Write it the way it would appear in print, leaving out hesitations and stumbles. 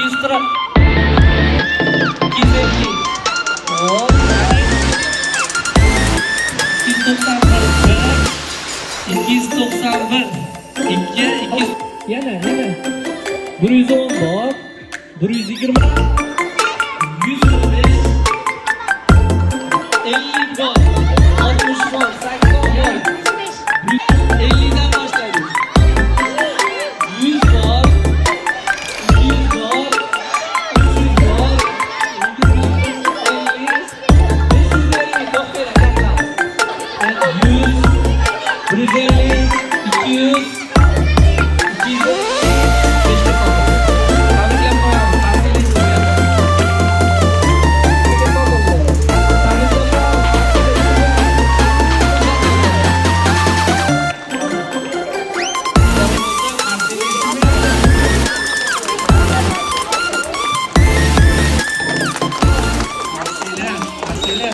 240 250 hop 291 291 yana 110 bor 120 125 50 bor 60 bor 80 bor